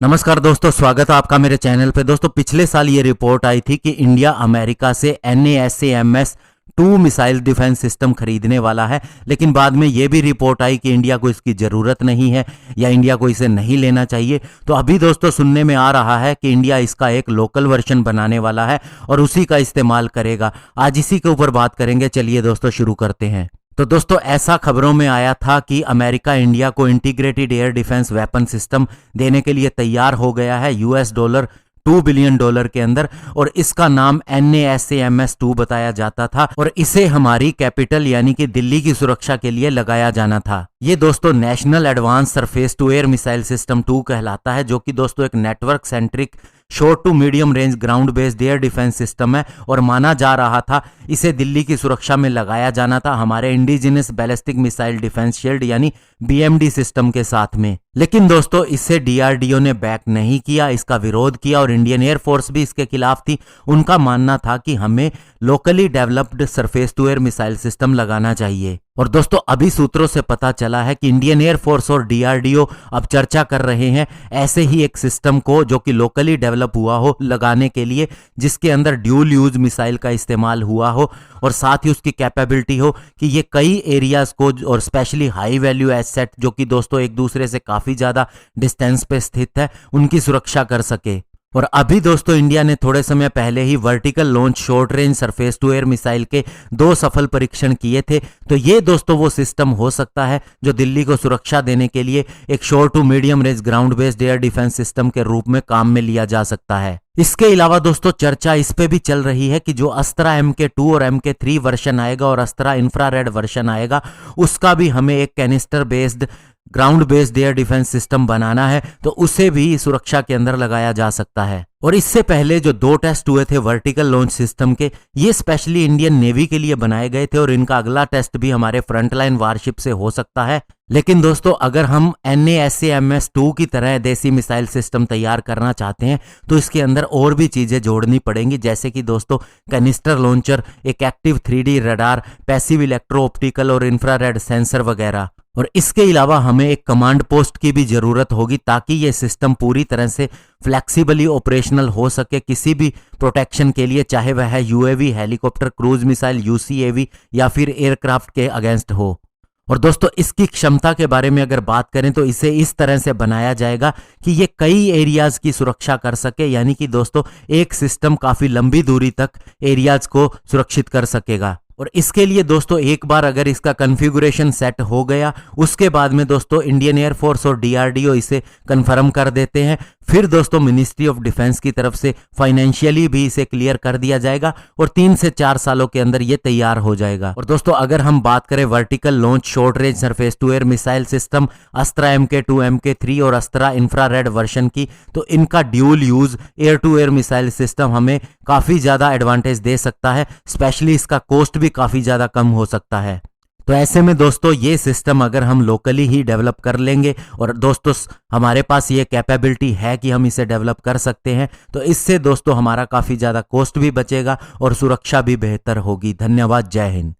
नमस्कार दोस्तों, स्वागत है आपका मेरे चैनल पे। दोस्तों, पिछले साल ये रिपोर्ट आई थी कि इंडिया अमेरिका से NASAMS 2 मिसाइल डिफेंस सिस्टम खरीदने वाला है, लेकिन बाद में ये भी रिपोर्ट आई कि इंडिया को इसकी ज़रूरत नहीं है या इंडिया को इसे नहीं लेना चाहिए। तो अभी दोस्तों सुनने में आ रहा है कि इंडिया इसका एक लोकल वर्जन बनाने वाला है और उसी का इस्तेमाल करेगा। आज इसी के ऊपर बात करेंगे। चलिए दोस्तों शुरू करते हैं। तो दोस्तों ऐसा खबरों में आया था कि अमेरिका इंडिया को integrated air defence weapon system देने के लिए तैयार हो गया है $2 बिलियन के अंदर, और इसका नाम NASAMS 2 बताया जाता था और इसे हमारी कैपिटल यानी कि दिल्ली की सुरक्षा के लिए लगाया जाना था। ये दोस्तों national advance surface to air missile system 2 कहलाता है, जो कि दोस्तों एक network centric short to medium range ground based air defence system है और माना जा रहा था इसे दिल्ली की सुरक्षा में लगाया जाना था हमारे indigenous ballistic missile defence shield यानी BMD सिस्टम के साथ में। लेकिन दोस्तों इसे DRDO ने बैक नहीं किया, इसका विरोध किया और इंडियन एयरफोर्स भी इसके खिलाफ थी। उनका मानना था कि हमें locally developed surface to air missile system लगाना चाहिए। और दोस्तों अभी सूत्रों से पता चला है कि इंडियन एयरफोर्स और DRDO अब चर्चा कर रहे हैं ऐसे ही एक सिस्टम को जो कि लोकली डेवलप हुआ हो लगाने के लिए, जिसके अंदर ड्यूल यूज मिसाइल का इस्तेमाल हुआ हो और साथ ही उसकी कैपेबिलिटी हो कि ये कई एरियाज को और स्पेशली हाई वैल्यू एसेट जो कि दोस्तों एक दूसरे से काफी ज्यादा डिस्टेंस पे स्थित है उनकी सुरक्षा कर सके। और अभी दोस्तों इंडिया ने थोड़े समय पहले ही vertical launch short range surface to air missile के 2 सफल परीक्षण किए थे। तो ये दोस्तों वो सिस्टम हो सकता है जो दिल्ली को सुरक्षा देने के लिए एक short to medium range ground based air defence system के रूप में काम में लिया जा सकता है। इसके अलावा दोस्तों चर्चा इस पे भी चल रही है कि जो अस्त्रा MK2 और MK3 वर्जन आएगा और अस्त्रा इंफ्रारेड वर्जन आएगा उसका भी हमें एक canister based ground based air defence system बनाना है, तो उसे भी सुरक्षा के अंदर लगाया जा सकता है। और इससे पहले जो 2 टेस्ट हुए थे वर्टिकल लॉन्च सिस्टम के, ये स्पेशली इंडियन नेवी के लिए बनाए गए थे और इनका अगला टेस्ट भी हमारे फ्रंटलाइन वारशिप से हो सकता है। लेकिन दोस्तों अगर हम NASAMS 2 की तरह देसी मिसाइल सिस्टम तैयार करना चाहते हैं तो इसके अंदर और भी चीजें जोड़नी पड़ेंगी, जैसे कि दोस्तों कैनिस्टर लॉन्चर, एक active 3D radar, passive electro optical और इंफ्रारेड सेंसर वगैरह। और इसके अलावा हमें एक कमांड पोस्ट की भी जरूरत होगी ताकि ये सिस्टम पूरी तरह से फ्लेक्सिबली ऑपरेशनल हो सके किसी भी प्रोटेक्शन के लिए, चाहे वह UAV, helicopter, cruise missile, UCAV या फिर एयरक्राफ्ट के अगेंस्ट हो। और दोस्तों इसकी क्षमता के बारे में अगर बात करें तो इसे इस तरह से बनाया जाएगा कि ये कई एरियाज की सुरक्षा कर सके, यानी कि दोस्तों एक सिस्टम काफी लंबी दूरी तक एरियाज को सुरक्षित कर सकेगा। और इसके लिए दोस्तों एक बार अगर इसका कॉन्फ़िगरेशन सेट हो गया उसके बाद में दोस्तों इंडियन एयरफोर्स और DRDO इसे कंफर्म कर देते हैं, फिर दोस्तों मिनिस्ट्री ऑफ डिफेंस की तरफ से फाइनेंशियली भी इसे क्लियर कर दिया जाएगा और 3 से 4 सालों के अंदर ये तैयार हो जाएगा। और दोस्तों अगर हम बात करें vertical launch short range surface to air missile system Astra MK2, MK3 और अस्त्रा इंफ्रारेड वर्जन की, तो इनका dual use air to air missile system हमें काफी ज्यादा एडवांटेज दे सकता है, स्पेशली इसका कॉस्ट भी काफी ज्यादा कम हो सकता है। तो ऐसे में दोस्तों ये सिस्टम अगर हम लोकली ही डेवलप कर लेंगे और दोस्तों हमारे पास ये कैपेबिलिटी है कि हम इसे डेवलप कर सकते हैं, तो इससे दोस्तों हमारा काफी ज्यादा कॉस्ट भी बचेगा और सुरक्षा भी बेहतर होगी। धन्यवाद। जय हिंद।